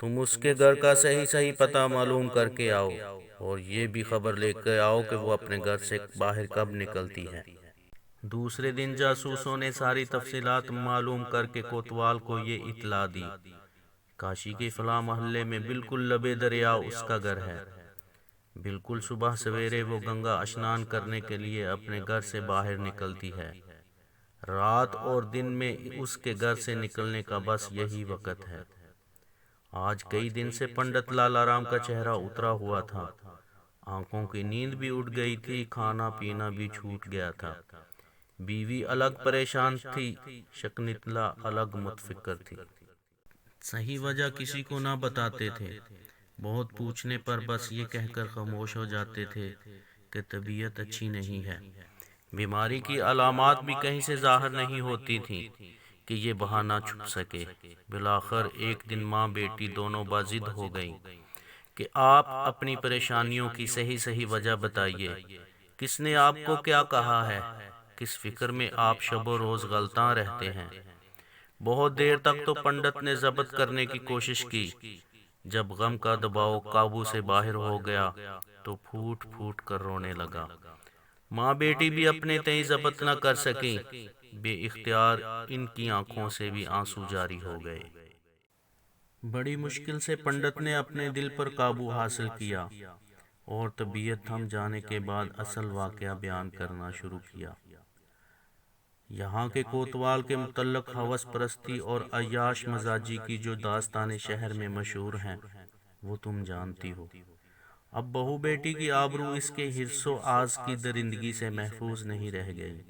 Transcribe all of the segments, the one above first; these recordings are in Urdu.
تم اس کے گھر کا صحیح پتہ معلوم کر کے آؤ، اور یہ بھی خبر لے کے آؤ کہ وہ اپنے گھر سے باہر کب نکلتی ہے۔ دوسرے دن جاسوسوں نے ساری تفصیلات معلوم کر کے کوتوال کو یہ اطلاع دی، کاشی کے فلاں محلے میں بالکل لبے دریا اس کا گھر ہے۔ بالکل صبح سویرے وہ گنگا اشنان کرنے کے لیے اپنے گھر سے باہر نکلتی ہے۔ رات اور دن میں اس کے گھر سے نکلنے کا بس یہی وقت ہے۔ آج کئی دن سے پنڈت لالہ رام کا چہرہ اترا ہوا تھا، آنکھوں کی نیند بھی اڑ گئی تھی، کھانا پینا بھی چھوٹ گیا تھا۔ بیوی الگ پریشان تھی، شکنتلا الگ متفکر تھی۔ صحیح وجہ کسی کو نہ بتاتے تھے، بہت پوچھنے پر بس یہ کہہ کر خاموش ہو جاتے تھے کہ طبیعت اچھی نہیں ہے۔ بیماری کی علامات بھی کہیں سے ظاہر نہیں ہوتی تھیں کہ یہ بہانہ چھپ سکے۔ بالآخر ایک دن ماں بیٹی دونوں باضد ہو گئیں کہ آپ اپنی پریشانیوں کی صحیح وجہ بتائیے، کس نے آپ کو کیا کہا ہے، کس فکر میں آپ شب و روز غلطاں رہتے ہیں۔ بہت دیر تک تو پنڈت نے ضبط کرنے کی کوشش کی، جب غم کا دباؤ قابو سے باہر ہو گیا تو پھوٹ پھوٹ کر رونے لگا۔ ماں بیٹی بھی اپنے تئیں ضبط نہ کر سکیں، بے اختیار ان کی آنکھوں سے بھی آنسو جاری ہو گئے۔ بڑی مشکل سے پنڈت نے اپنے دل پر قابو حاصل کیا اور طبیعت تھم جانے کے بعد اصل واقعہ بیان کرنا شروع کیا۔ یہاں کے کوتوال کے متعلق ہوس پرستی اور عیاش مزاجی کی جو داستانیں شہر میں مشہور ہیں وہ تم جانتی ہو۔ اب بہو بیٹی کی آبرو اس کے حرص و آز کی درندگی سے محفوظ نہیں رہ گئی۔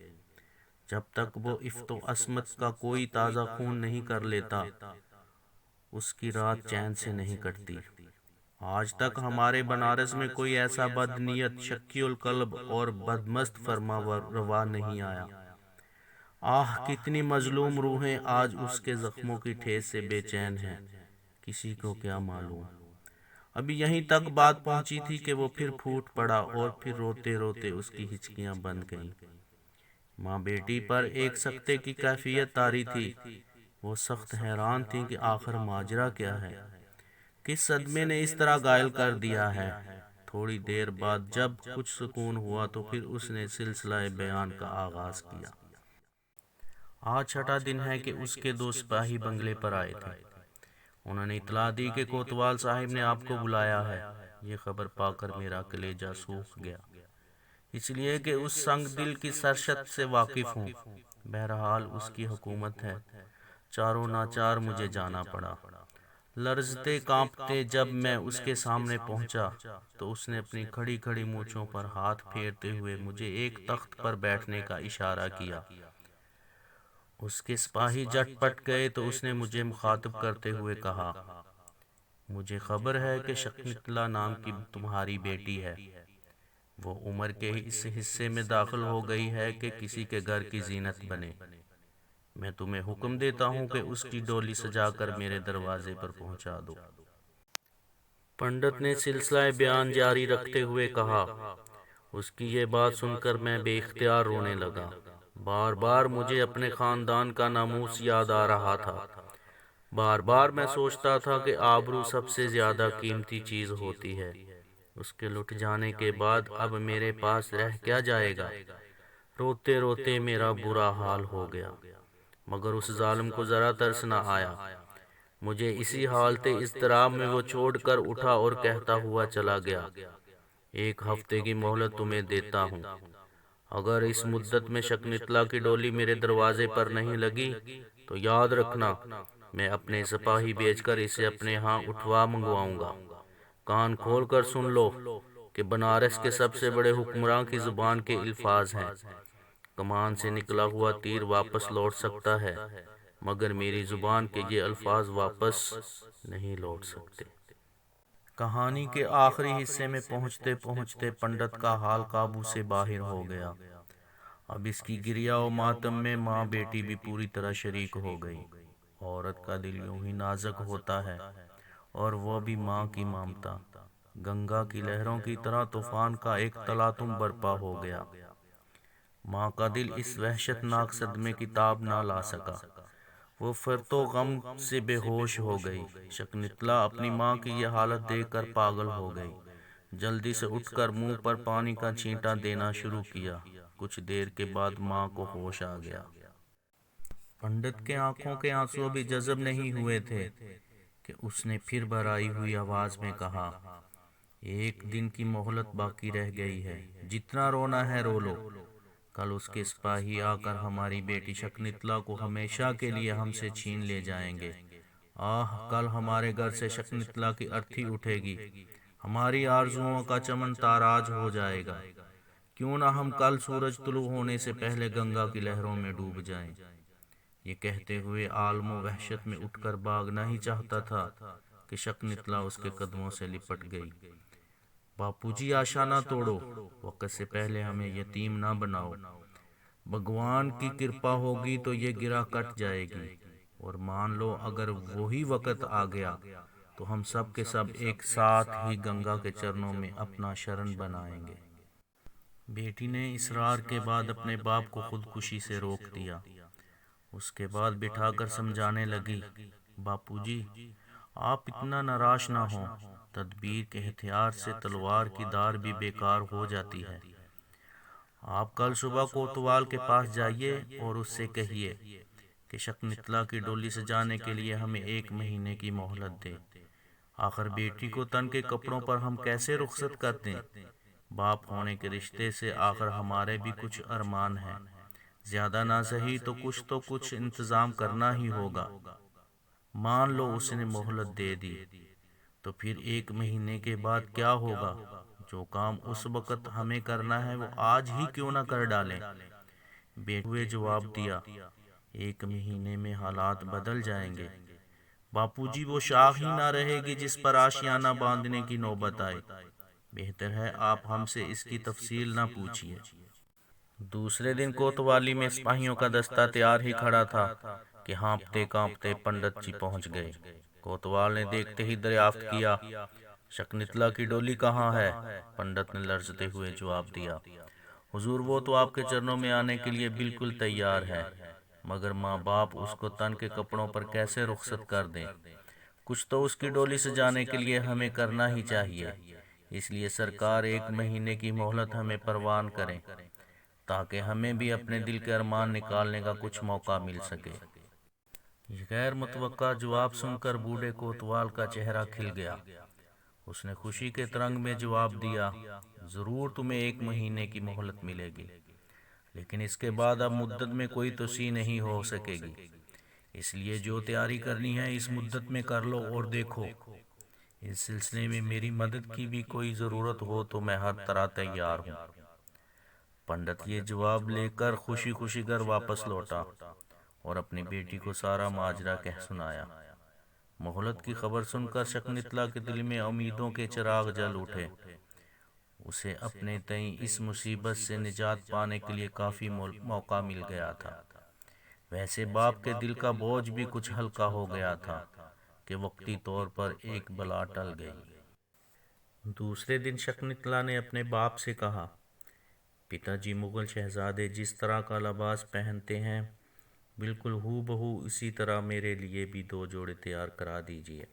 جب تک وہ افت و عصمت کا کوئی تازہ خون نہیں کر لیتا، اس کی رات چین سے نہیں کٹتی۔ آج تک ہمارے بنارس میں کوئی ایسا بد نیت، شکی القلب اور بدمست فرما روا نہیں آیا۔ آہ کتنی مظلوم روحیں آج اس کے زخموں کی ٹھیس سے بے چین ہیں، کسی کو کیا معلوم۔ ابھی یہیں تک بات پہنچی تھی کہ وہ پھر پھوٹ پڑا اور پھر روتے روتے اس کی ہچکیاں بند گئیں۔ ماں بیٹی پر ایک سکتے کی کیفیت طاری تھی، وہ سخت حیران تھی کہ آخر ماجرا کیا ہے، کس صدمے نے اس طرح گائل کر دیا ہے۔ تھوڑی دیر بعد جب کچھ سکون ہوا تو پھر اس نے سلسلہ بیان کا آغاز کیا۔ آج چھٹا دن ہے کہ اس کے دو سپاہی بنگلے پر آئے تھے۔ انہوں نے اطلاع دی کہ کوتوال صاحب نے آپ کو بلایا ہے۔ یہ خبر پا کر میرا کلیجہ سوکھ گیا، اس لیے کہ اس سنگ دل کی سرشت سے واقف ہوں۔ بہرحال اس کی حکومت ہے، چاروں ناچار مجھے جانا پڑا۔ لرزتے کانپتے جب میں اس کے سامنے پہنچا تو اس نے اپنی کھڑی کھڑی مونچھوں پر ہاتھ پھیرتے ہوئے مجھے ایک تخت پر بیٹھنے کا اشارہ کیا۔ اس کے سپاہی جٹ پٹ گئے تو اس نے مجھے مخاطب کرتے ہوئے کہا، مجھے خبر ہے کہ شکنتلا نام کی تمہاری بیٹی ہے، وہ عمر کے اس حصے میں داخل ہو گئی ہے کہ کسی کے گھر کی زینت بنے۔ میں تمہیں حکم دیتا ہوں کہ اس کی ڈولی سجا کر میرے دروازے پر پہنچا دو۔ پنڈت نے سلسلہ بیان جاری رکھتے ہوئے کہا۔ اس کی یہ بات سن کر میں بے اختیار رونے لگا۔ بار بار مجھے اپنے خاندان کا ناموس یاد آ رہا تھا۔ بار بار میں سوچتا تھا کہ آبرو سب سے زیادہ قیمتی چیز ہوتی ہے، اس کے لٹ جانے کے بعد اب میرے پاس رہ کیا جائے گا۔ روتے روتے میرا برا حال ہو گیا، مگر اس ظالم کو ذرا ترس نہ آیا۔ مجھے اسی حالت اضطراب میں وہ چھوڑ کر اٹھا اور کہتا ہوا چلا گیا، ایک ہفتے کی مہلت تمہیں دیتا ہوں، اگر اس مدت میں شکنتلا کی ڈولی میرے دروازے پر نہیں لگی تو یاد رکھنا میں اپنے سپاہی بھیج کر اسے اپنے ہاں اٹھوا منگواؤں گا۔ کان کھول کر سن لو کہ بنارس کے سب سے بڑے حکمراں کی زبان کے الفاظ ہیں، کمان سے نکلا ہوا تیر واپس لوٹ سکتا ہے مگر میری زبان کے یہ الفاظ واپس نہیں لوٹ سکتے۔ کہانی کے آخری حصے میں پہنچتے پہنچتے پنڈت کا حال قابو سے باہر ہو گیا۔ اب اس کی گریہ و ماتم میں ماں بیٹی بھی پوری طرح شریک ہو گئی۔ عورت کا دل یوں ہی نازک ہوتا ہے، اور وہ بھی ماں کی ممتا۔ گنگا کی لہروں کی طرح طوفان کا ایک تلاطم برپا ہو گیا۔ ماں کا دل اس وحشت ناک صدمے کی تاب نہ لا سکا۔ وہ فرط و غم سے بے ہوش ہو گئی۔ شکنتلا اپنی ماں کی یہ حالت دیکھ کر پاگل ہو گئی۔ جلدی سے اٹھ کر منہ پر پانی کا چھینٹا دینا شروع کیا۔ کچھ دیر کے بعد ماں کو ہوش آ گیا۔ پنڈت کے آنکھوں کے آنسو ابھی جذب نہیں ہوئے تھے کہ اس نے پھر بھرائی ہوئی آواز میں کہا، ایک دن کی مہلت باقی رہ گئی ہے، جتنا رونا ہے رو لو۔ کل اس کے سپاہی آ کر ہماری بیٹی شکنتلا کو ہمیشہ کے لیے ہم سے چھین لے جائیں گے۔ کل ہمارے گھر سے شکنتلا کی ارتھی اٹھے گی، ہماری آرزوؤں کا چمن تاراج ہو جائے گا۔ کیوں نہ ہم کل سورج طلوع ہونے سے پہلے گنگا کی لہروں میں ڈوب جائیں۔ یہ کہتے ہوئے عالم و وحشت میں اٹھ کر بھاگنا ہی چاہتا تھا کہ شکنتلا اس کے قدموں سے لپٹ گئی۔ باپو جی، آشا نہ توڑو، وقت سے پہلے ہمیں یتیم نہ بناؤ۔ بھگوان کی کرپا ہوگی تو یہ گرہ کٹ جائے گی، اور مان لو اگر وہی وقت آ گیا تو ہم سب کے سب ایک ساتھ ہی گنگا کے چرنوں میں اپنا شرن بنائیں گے۔ بیٹی نے اصرار کے بعد اپنے باپ کو خودکشی سے روک دیا۔ اس کے بعد بٹھا کر سمجھانے لگی، باپو جی، آپ اتنا نراش نہ ہوں، تدبیر کے ہتھیار سے تلوار کی دھار بھی بیکار ہو جاتی ہے۔ آپ کل صبح کوتوال کے پاس جائیے اور اس سے کہیے کہ شکنتلا کی ڈولی سجانے کے لیے ہمیں 1 مہینے کی مہلت دے۔ آخر بیٹی کو تن کے کپڑوں پر ہم کیسے رخصت کر دیں؟ باپ ہونے کے رشتے سے آخر ہمارے بھی کچھ ارمان ہیں، زیادہ نہ صحیح تو کچھ انتظام کرنا ہی ہوگا۔ مان لو اس نے مہلت دے دی تو پھر 1 مہینے کے بعد کیا ہوگا؟ جو کام اس وقت ہمیں کرنا ہے وہ آج ہی کیوں نہ کر ڈالیں؟ بیٹے ہوئے جواب دیا، 1 مہینے میں حالات بدل جائیں گے۔ باپو جی، وہ شاخ ہی نہ رہے گی جس پر آشیانہ باندھنے کی نوبت آئے۔ بہتر ہے آپ ہم سے اس کی تفصیل نہ پوچھیے۔ دوسرے دن کوتوالی میں سپاہیوں کا دستہ تیار ہی کھڑا تھا کہ ہانپتے کانپتے پنڈت جی پہنچ گئے۔ کوتوال نے دیکھتے ہی دریافت کیا، شکنتلا کی ڈولی کہاں ہے؟ پنڈت نے لرزتے ہوئے جواب دیا، حضور، وہ تو آپ کے چرنوں میں آنے کے لیے بالکل تیار ہے، مگر ماں باپ اس کو تن کے کپڑوں پر کیسے رخصت کر دیں؟ کچھ تو اس کی ڈولی سجانے کے لیے ہمیں کرنا ہی چاہیے، اس لیے سرکار 1 مہینے کی مہلت ہمیں پروان کریں تاکہ ہمیں بھی اپنے دل کے ارمان نکالنے کا کچھ موقع مل سکے۔ یہ غیر متوقع جواب سن کر بوڑھے کوتوال کا چہرہ کھل گیا۔ اس نے خوشی کے ترنگ میں جواب دیا، ضرور تمہیں 1 مہینے کی مہلت ملے گی، لیکن اس کے بعد اب مدت میں کوئی توسیع نہیں ہو سکے گی، اس لیے جو تیاری کرنی ہے اس مدت میں کر لو، اور دیکھو اس سلسلے میں میری مدد کی بھی کوئی ضرورت ہو تو میں ہر طرح تیار ہوں۔ پنڈت یہ جواب لے کر خوشی خوشی گھر واپس لوٹا اور اپنی بیٹی کو سارا ماجرا کہہ سنایا۔ مہلت کی خبر سن کر شکنتلا کے دل میں امیدوں کے چراغ جل اٹھے۔ اسے اپنے تئیں اس مصیبت سے نجات پانے کے لیے کافی موقع مل گیا تھا۔ ویسے باپ کے دل کا بوجھ بھی کچھ ہلکا ہو گیا تھا کہ وقتی طور پر ایک بلا ٹل گئی۔ دوسرے دن شکنتلا نے اپنے باپ سے کہا، پتا جی، مغل شہزادے جس طرح کا لباس پہنتے ہیں بالکل ہو بہو اسی طرح میرے لیے بھی 2 جوڑے تیار کرا دیجیے۔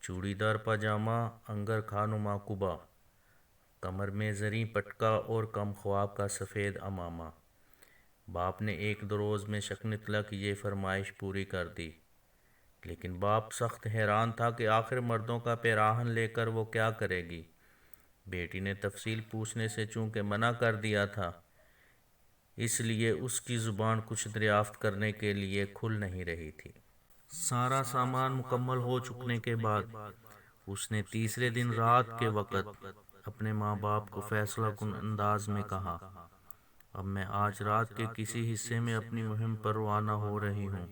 چوڑی دار پاجامہ، انگر خانما قبا، کمر میں زریں پٹکا اور کم خواب کا سفید عمامہ۔ باپ نے 1-2 روز میں شکنتلا کی یہ فرمائش پوری کر دی، لیکن باپ سخت حیران تھا کہ آخر مردوں کا پیراہن لے کر وہ کیا کرے گی۔ بیٹی نے تفصیل پوچھنے سے چونکہ منع کر دیا تھا، اس لیے اس کی زبان کچھ دریافت کرنے کے لیے کھل نہیں رہی تھی۔ سارا سامان مکمل ہو چکنے کے بعد اس نے تیسرے دن رات کے وقت اپنے ماں باپ کو فیصلہ کن انداز میں کہا، اب میں آج رات کے کسی حصے میں اپنی مہم پر روانہ ہو رہی ہوں۔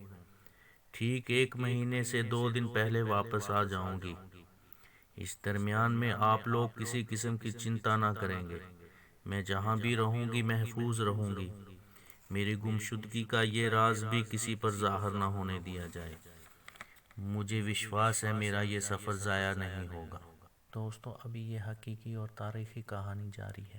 ٹھیک 1 مہینے سے 2 دن پہلے واپس آ جاؤں گی۔ اس درمیان میں آپ لوگ کسی قسم کی چنتا نہ کریں گے، میں جہاں بھی رہوں گی محفوظ رہوں گی۔ میری گمشدگی کا یہ راز بھی کسی پر ظاہر نہ ہونے دیا جائے۔ مجھے وشواس ہے میرا یہ سفر ضائع نہیں ہوگا۔ دوستو، ابھی یہ حقیقی اور تاریخی کہانی جاری ہے۔